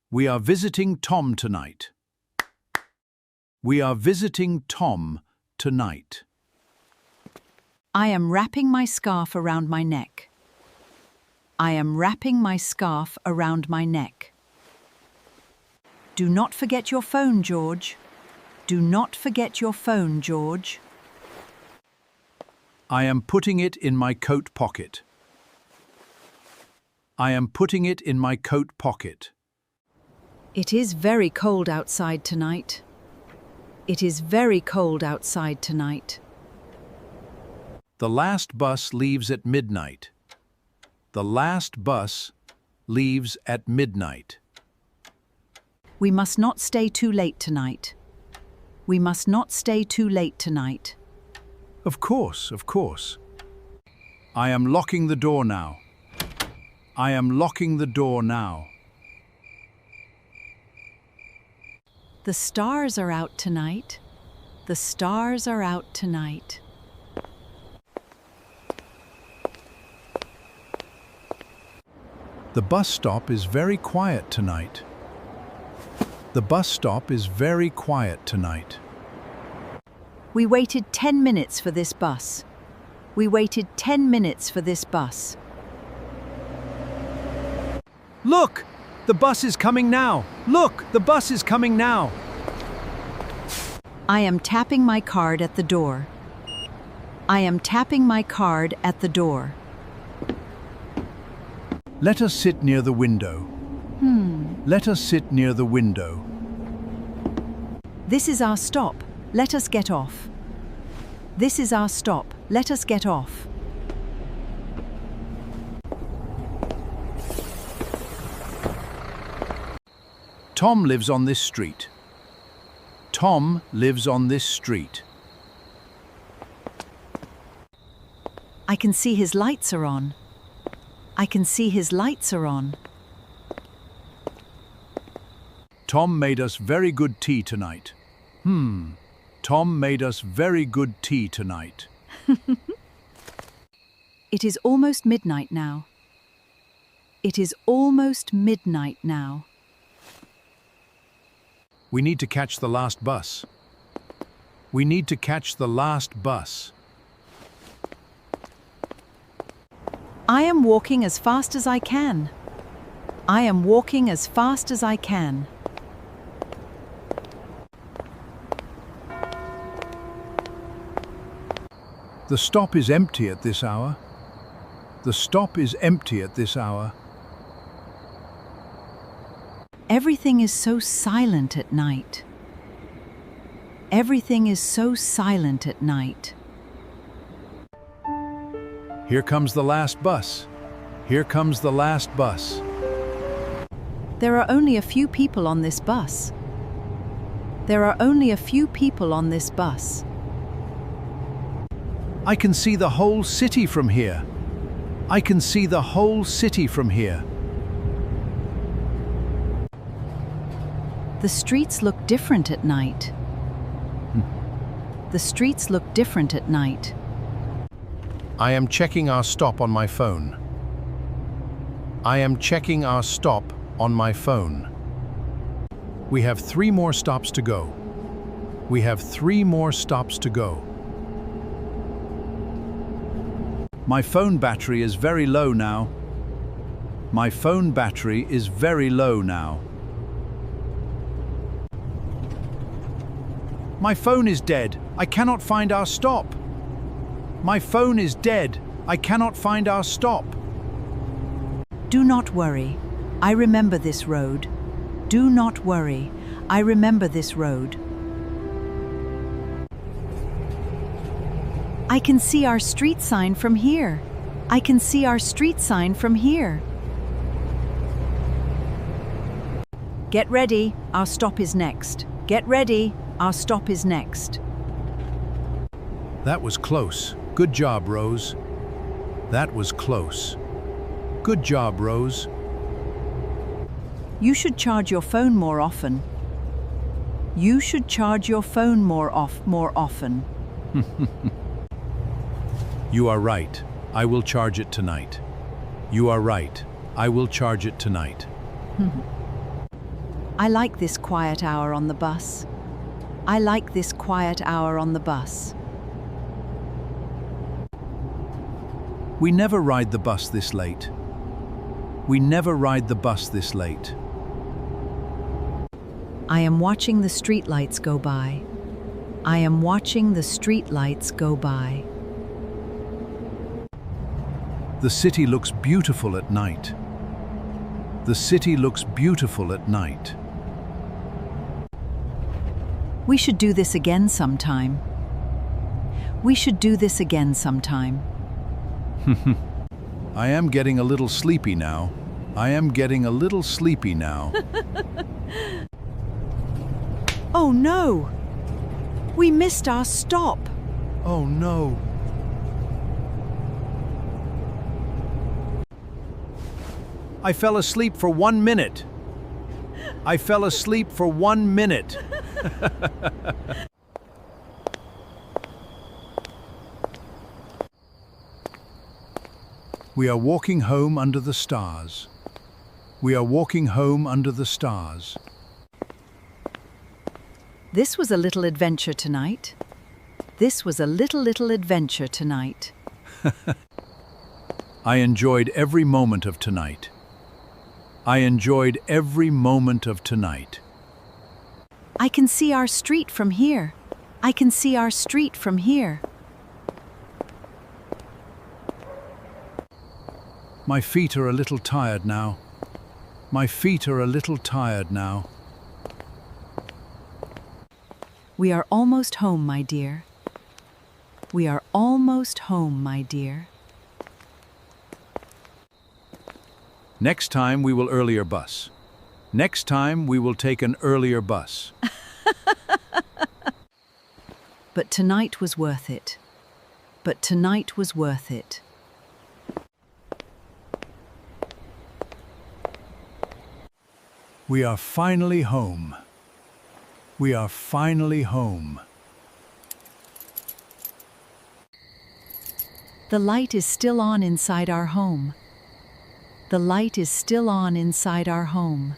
We are visiting Tom tonight. We are visiting Tom tonight. I am wrapping my scarf around my neck. I am wrapping my scarf around my neck. Do not forget your phone, George. Do not forget your phone, George. I am putting it in my coat pocket. I am putting it in my coat pocket. It is very cold outside tonight. It is very cold outside tonight. The last bus leaves at midnight. The last bus leaves at midnight. We must not stay too late tonight. We must not stay too late tonight. Of course, of course. I am locking the door now. I am locking the door now. The stars are out tonight. The stars are out tonight. The bus stop is very quiet tonight. The bus stop is very quiet tonight. We waited 10 minutes for this bus. We waited 10 minutes for this bus. Look! The bus is coming now! Look! The bus is coming now! I am tapping my card at the door. I am tapping my card at the door. Let us sit near the window. Let us sit near the window. This is our stop. Let us get off. This is our stop. Let us get off. Tom lives on this street. Tom lives on this street. I can see his lights are on. I can see his lights are on. Tom made us very good tea tonight. Tom made us very good tea tonight. It is almost midnight now. It is almost midnight now. We need to catch the last bus. We need to catch the last bus. I am walking as fast as I can. I am walking as fast as I can. The stop is empty at this hour. The stop is empty at this hour. Everything is so silent at night. Everything is so silent at night. Here comes the last bus. Here comes the last bus. There are only a few people on this bus. There are only a few people on this bus. I can see the whole city from here. I can see the whole city from here. The streets look different at night. The streets look different at night. I am checking our stop on my phone. I am checking our stop on my phone. We have 3 more stops to go. We have 3 more stops to go. My phone battery is very low now. My phone battery is very low now. My phone is dead. I cannot find our stop. My phone is dead. I cannot find our stop. Do not worry. I remember this road. Do not worry. I remember this road. I can see our street sign from here. I can see our street sign from here. Get ready. Our stop is next. Get ready. Our stop is next. That was close. Good job, Rose. That was close. Good job, Rose. You should charge your phone more often. You should charge your phone more often. You are right. I will charge it tonight. You are right. I will charge it tonight. I like this quiet hour on the bus. I like this quiet hour on the bus. We never ride the bus this late. We never ride the bus this late. I am watching the streetlights go by. I am watching the streetlights go by. The city looks beautiful at night. The city looks beautiful at night. We should do this again sometime. We should do this again sometime. I am getting a little sleepy now. I am getting a little sleepy now. Oh no! We missed our stop. Oh no. I fell asleep for 1 minute. I fell asleep for 1 minute. We are walking home under the stars. We are walking home under the stars. This was a little adventure tonight. This was a little adventure tonight. I enjoyed every moment of tonight. I enjoyed every moment of tonight. I can see our street from here. I can see our street from here. My feet are a little tired now. My feet are a little tired now. We are almost home, my dear. We are almost home, my dear. Next time we will earlier bus. Next time we will take an earlier bus. But tonight was worth it. But tonight was worth it. We are finally home. We are finally home. The light is still on inside our home. The light is still on inside our home.